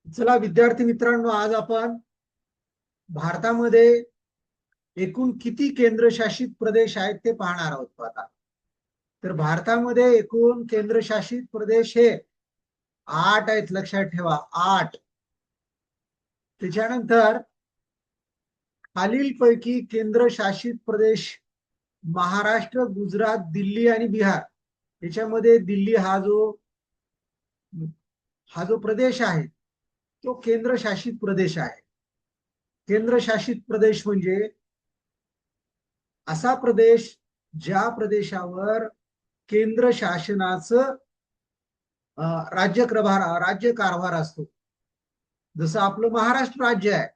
चला विद्यार्थी मित्रांनो, आज आपण भारतामध्ये एकूण किती केंद्रशासित प्रदेश आहेत ते पाहणार आहोत आता. तर भारतामध्ये एकूण केंद्रशासित प्रदेश हे 8 आहेत, लक्षात ठेवा 8. त्याच्यानंतर खालीलपैकी केंद्रशासित प्रदेश महाराष्ट्र, गुजरात, दिल्ली आणि बिहार. त्याच्यामध्ये दिल्ली हा जो प्रदेश आहे तो केंद्रशासित प्रदेश आहे. केंद्रशासित प्रदेश म्हणजे असा प्रदेश ज्या प्रदेशावर केंद्र शासनाचं राज्य कारभार असतो. जसं आपलं महाराष्ट्र राज्य आहे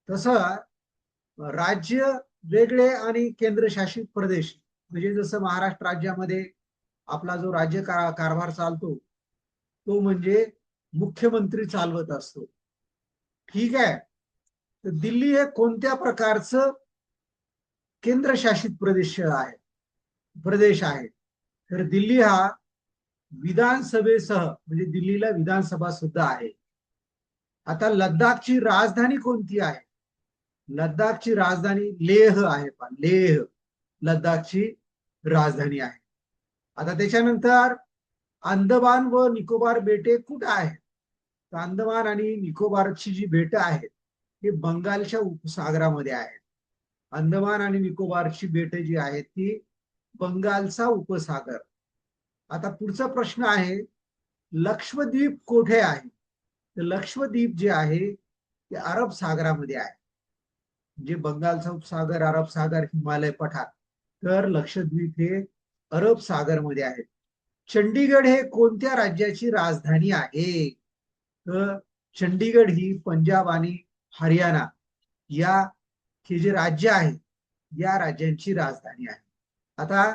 तसं राज्य वेगळे आणि केंद्रशासित प्रदेश म्हणजे जसं महाराष्ट्र राज्यामध्ये आपला जो राज्य कारभार चालतो तो म्हणजे मुख्यमंत्री चालवत असतो. ठीक आहे. तर दिल्ली हे कोणत्या प्रकारचं केंद्रशासित प्रदेश आहे? तर दिल्ली हा विधानसभेसह म्हणजे दिल्लीला विधानसभा सुद्धा आहे. आता लडाखची राजधानी कोणती आहे? लडाखची राजधानी लेह आहे. लेह लडाखची राजधानी आहे. आता त्याच्यानंतर अंदमान व निकोबार बेटे कुठे आहेत? तर अंदमान आणि निकोबारची जी बेटं आहेत हे बंगालच्या उपसागरामध्ये आहेत. अंदमान आणि निकोबारची बेटे जी आहेत ती बंगालचा उपसागर. आता पुढचा प्रश्न आहे, लक्षद्वीप कुठे आहे? तर लक्षद्वीप जे आहे ते अरब सागरामध्ये आहे. म्हणजे बंगालचा उपसागर, अरब सागर, हिमालय पठार. तर लक्षद्वीप हे अरब सागर मध्ये आहे. चंडीगड हे कोणत्या राज्याची राजधानी आहे? तर चंडीगड ही पंजाब आणि हरियाणा या हे जे राज्य आहे या राज्यांची राजधानी आहे. आता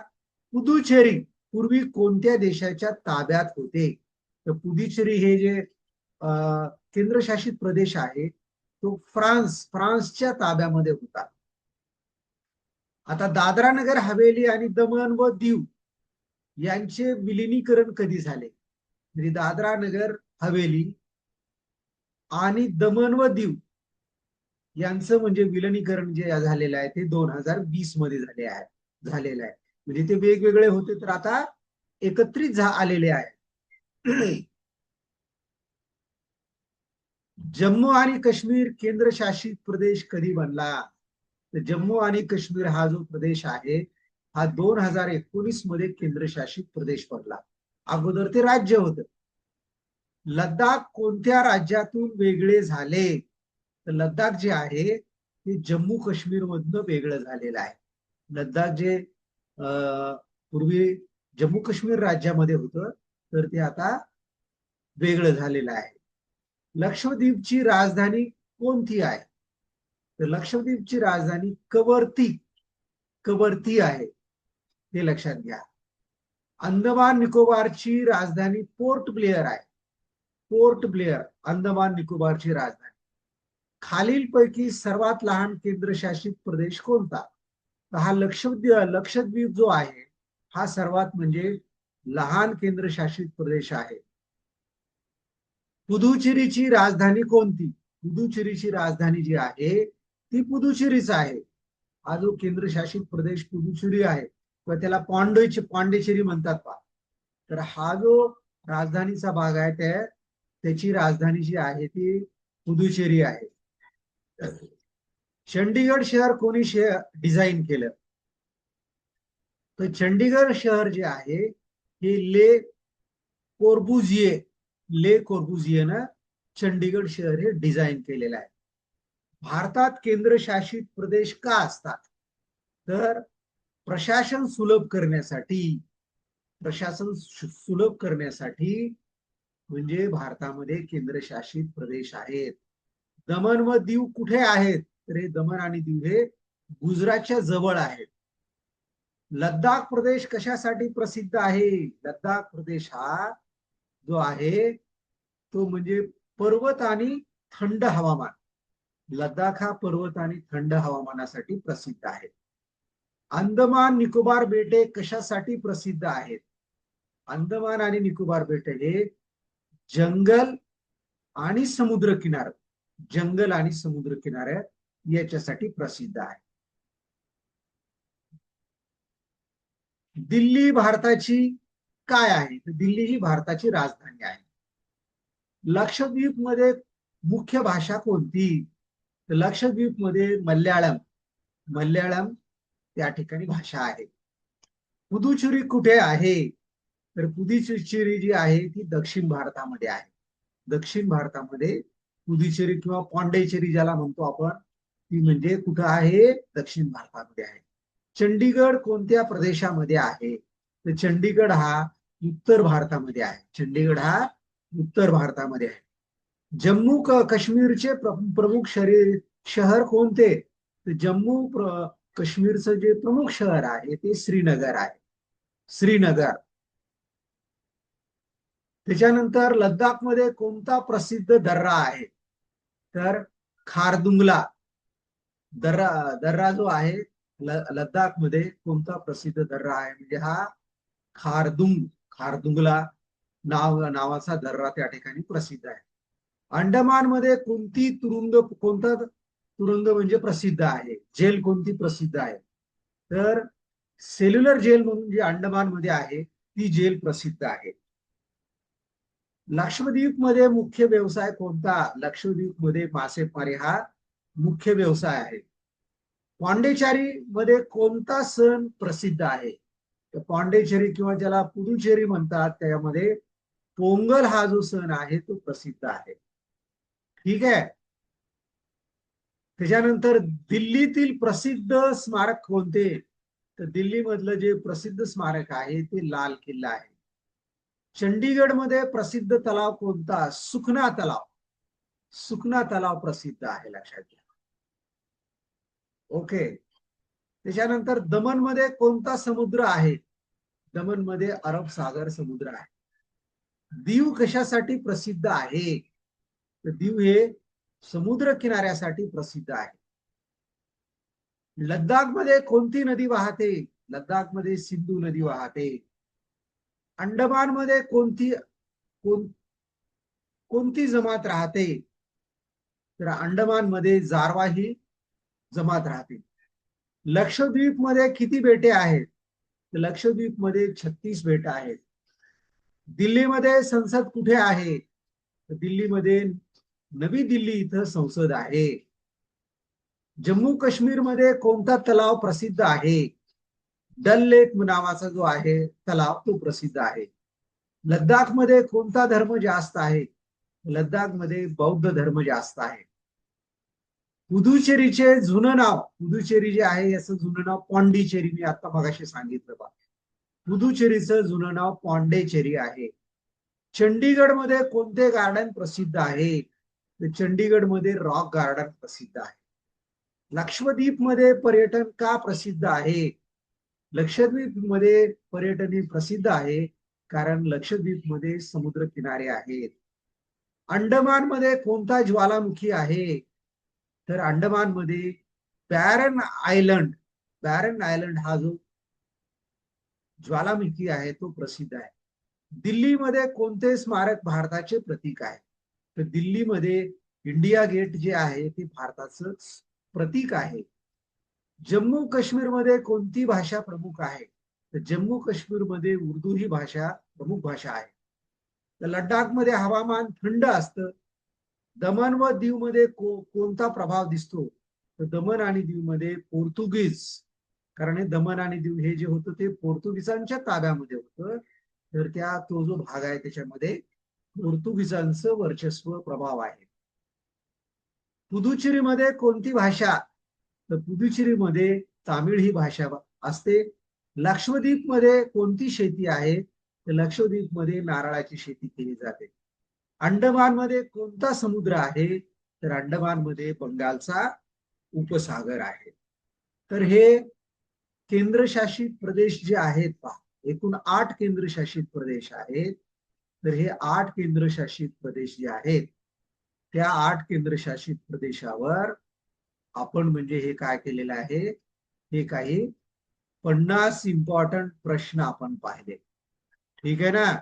पुदुचेरी पूर्वी कोणत्या देशाच्या ताब्यात होते? तर पुदुचेरी हे जे केंद्रशासित प्रदेश आहे तो फ्रान्सच्या ताब्यामध्ये होता. आता दादरा नगर हवेली आणि दमण व दीव यांचे विलिनीकरण कधी झाले? म्हणजे दादरा नगर हवेली आणि दमण व दीव यांचं म्हणजे विलिनीकरण जे झालेलं आहे ते 2020 मध्ये झालेलं आहे. म्हणजे ते वेगवेगळे होते तर आता एकत्रित आलेले आहे. जम्मू आणि काश्मीर केंद्रशासित प्रदेश कधी बनला? तर जम्मू आणि काश्मीर हा जो प्रदेश आहे हा 2019 मध्ये केंद्रशासित प्रदेश बनला. अगोदर ते राज्य होतं. लडाख कोणत्या राज्यातून वेगळे झाले? तर लडाख जे आहे ते जम्मू काश्मीर मधनं वेगळं झालेलं आहे. लडाख जे पूर्वी जम्मू काश्मीर राज्यामध्ये होतं तर ते आता वेगळं झालेलं आहे. लक्षद्वीपची राजधानी कोणती आहे? तर लक्षद्वीपची राजधानी कवरती आहे, हे लक्षात घ्या. अंदमान निकोबारची राजधानी पोर्ट ब्लेअर आहे. पोर्ट ब्लेअर अंदमान निकोबारची राजधानी. खालीलपैकी सर्वात लहान केंद्रशासित प्रदेश कोणता? तर हा लक्षद्वीप जो आहे हा सर्वात म्हणजे लहान केंद्रशासित प्रदेश आहे. पुदुचेरीची राजधानी कोणती? पुदुचेरीची राजधानी जी आहे ती पुदुचेरीच आहे. हा जो केंद्रशासित प्रदेश पुदुचेरी आहे किंवा त्याला पांडेचेरी म्हणतात पहा. तर हा जो राजधानीचा भाग आहे त्याची राजधानी जी आहे ती पुदुचेरी आहे. चंडीगड शहर कोणी डिझाईन केलं? तर चंडीगड शहर जे आहे हे ले कोर्बुझिएनं चंडीगड शहर हे डिझाईन केलेलं आहे. भारतात केंद्रशासित प्रदेश का असतात? तर प्रशासन सुलभ करण्यासाठी म्हणजे भारतामध्ये केंद्रशासित प्रदेश आहेत. दमण व दीव कुठे आहेत? तर हे दमण आणि दीव हे गुजरातच्या जवळ आहेत. लडाख प्रदेश कशासाठी प्रसिद्ध आहे? लडाख प्रदेश हा जो आहे तो म्हणजे पर्वत आणि थंड हवामान. लडाख हा पर्वत आणि थंड हवामानासाठी प्रसिद्ध आहे. अंदमान निकोबार बेटे कशासाठी प्रसिद्ध आहेत? अंदमान आणि निकोबार बेटे हे जंगल आणि समुद्रकिनार, जंगल आणि समुद्रकिनारे याच्यासाठी प्रसिद्ध आहे. दिल्ली भारताची काय आहे? तर दिल्ली ही भारताची राजधानी आहे. लक्षद्वीप मध्ये मुख्य भाषा कोणती? तर लक्षद्वीप मध्ये मल्याळम, मल्याळम त्या ठिकाणी भाषा आहे. पुदुचेरी कुठे आहे? तर पुदुचेरी जी आहे ती दक्षिण भारतामध्ये आहे. दक्षिण भारतामध्ये पुदुचेरी किंवा पॉंडेचेरी ज्याला म्हणतो आपण, ती म्हणजे कुठं आहे? दक्षिण भारतामध्ये आहे. चंडीगड कोणत्या प्रदेशामध्ये आहे? तर चंडीगड हा उत्तर भारतामध्ये आहे. चंडीगड हा उत्तर भारतामध्ये आहे. जम्मू काश्मीरचे प्रमुख शहर कोणते? तर जम्मू काश्मीरचं जे प्रमुख शहर आहे ते श्रीनगर आहे. श्रीनगर. त्याच्यानंतर लद्दाखमध्ये कोणता प्रसिद्ध दर्रा आहे? तर खारदुंगला दर्रा, दर्रा जो आहे लद्दाखमध्ये कोणता प्रसिद्ध दर्रा आहे? म्हणजे हा खारदुंग, खारदुंगला नावाचा दर्रा त्या ठिकाणी प्रसिद्ध आहे. अंडमानमध्ये कोणता तुरुंग म्हणजे प्रसिद्ध आहे? जेल कोणती प्रसिद्ध आहे? तर सेल्युलर जेल म्हणून जी अंडमानमध्ये आहे ती जेल प्रसिद्ध आहे. लक्षद्वीप मध्ये मुख्य व्यवसाय कोणता? लक्षद्वीप मध्ये मासेमारी हा मुख्य व्यवसाय आहे. पॉंडेचेरी मध्ये कोणता सण प्रसिद्ध आहे? तर पॉंडेचेरी किंवा ज्याला पुदुचेरी म्हणतात त्यामध्ये पोंगल हा जो सण आहे तो प्रसिद्ध आहे. ठीक आहे. त्याच्यानंतर दिल्लीतील प्रसिद्ध स्मारक कोणते? तर दिल्ली मधलं जे प्रसिद्ध स्मारक आहे ते लाल किल्ला आहे. चंडीगड मध्ये प्रसिद्ध तलाव कोणता? सुखना तलाव. सुखना तलाव प्रसिद्ध आहे, लक्षात घ्या. ओके. त्याच्यानंतर दमन मध्ये कोणता समुद्र आहे? दमन मध्ये अरब सागर समुद्र आहे. दीव कशासाठी प्रसिद्ध आहे? तर दीव हे समुद्र किनाऱ्यासाठी प्रसिद्ध आहे. लद्दाख मध्ये कोणती नदी वाहते? लद्दाख मध्ये सिंधू नदी वाहते. अंडमान मध्ये कोणती जमात राहते? तर अंडमान मध्ये जारवा ही जमात राहते. लक्षद्वीप मध्ये किती बेटे आहेत? तर लक्षद्वीप मध्ये 36 बेट आहेत. दिल्लीमध्ये संसद कुठे आहे? तर दिल्लीमध्ये नवी दिल्ली इथं संसद आहे. जम्मू काश्मीर मध्ये कोणता तलाव प्रसिद्ध आहे? डल लेक नावाचा जो आहे तलाव तो प्रसिद्ध आहे. लद्दाख मध्ये कोणता धर्म जास्त आहे? लद्दाख मध्ये बौद्ध धर्म जास्त आहे. पुदुचेरीचे जुनं नाव, पुदुचेरी जे आहे याचं जुनं नाव पॉंडिचेरी, मी आता मगाशी सांगितलं बा. पुदुचेरीचं जुनं नाव पॉंडेचेरी आहे. चंडीगड मध्ये कोणते गार्डन प्रसिद्ध आहे? तर चंडीगड मध्ये रॉक गार्डन प्रसिद्ध आहे. लक्षद्वीप मध्ये पर्यटन का प्रसिद्ध आहे? लक्षद्वीप मध्ये पर्यटन हे प्रसिद्ध आहे कारण लक्षद्वीप मध्ये समुद्र किनारे आहेत. अंडमान मध्ये कोणता ज्वालामुखी आहे? तर अंडमान मध्ये बॅरन आयलंड, बॅरन आयलंड हा जो ज्वालामुखी आहे तो प्रसिद्ध आहे. दिल्लीमध्ये कोणते स्मारक भारताचे प्रतीक आहे? तर दिल्लीमध्ये इंडिया गेट जे आहे ते भारताचं प्रतीक आहे. जम्मू काश्मीर मध्ये कोणती भाषा प्रमुख आहे? तर जम्मू काश्मीर मध्ये उर्दू ही भाषा प्रमुख भाषा आहे. तर लडाख मध्ये हवामान थंड असतं. दमण व दीव मध्ये कोणता प्रभाव दिसतो? तर दमण आणि दीव मध्ये पोर्तुगीज, कारण हे दमण आणि दीव हे जे होतं ते पोर्तुगीजांच्या ताब्यामध्ये होतं. तर तो जो भाग आहे त्याच्यामध्ये पोर्तुगीजांचं वर्चस्व प्रभाव आहे. पुदुचेरीमध्ये कोणती भाषा? तर पुदुचेरीमध्ये तामिळ ही भाषा असते. लक्षद्वीप मध्ये कोणती शेती आहे? तर लक्षद्वीप मध्ये नारळाची शेती केली जाते. अंडमान मध्ये कोणता समुद्र आहे? तर अंडमान मध्ये बंगालचा उपसागर आहे. तर हे केंद्रशासित प्रदेश जे आहेत पहा, एकूण 8 केंद्रशासित प्रदेश आहेत. तर हे 8 केंद्रशासित प्रदेश जे आहेत त्या 8 केंद्रशासित प्रदेशावर आपण म्हणजे हे काय केलेलं आहे, हे काही 50 इम्पॉर्टंट प्रश्न आपण पाहिले. ठीक आहे ना?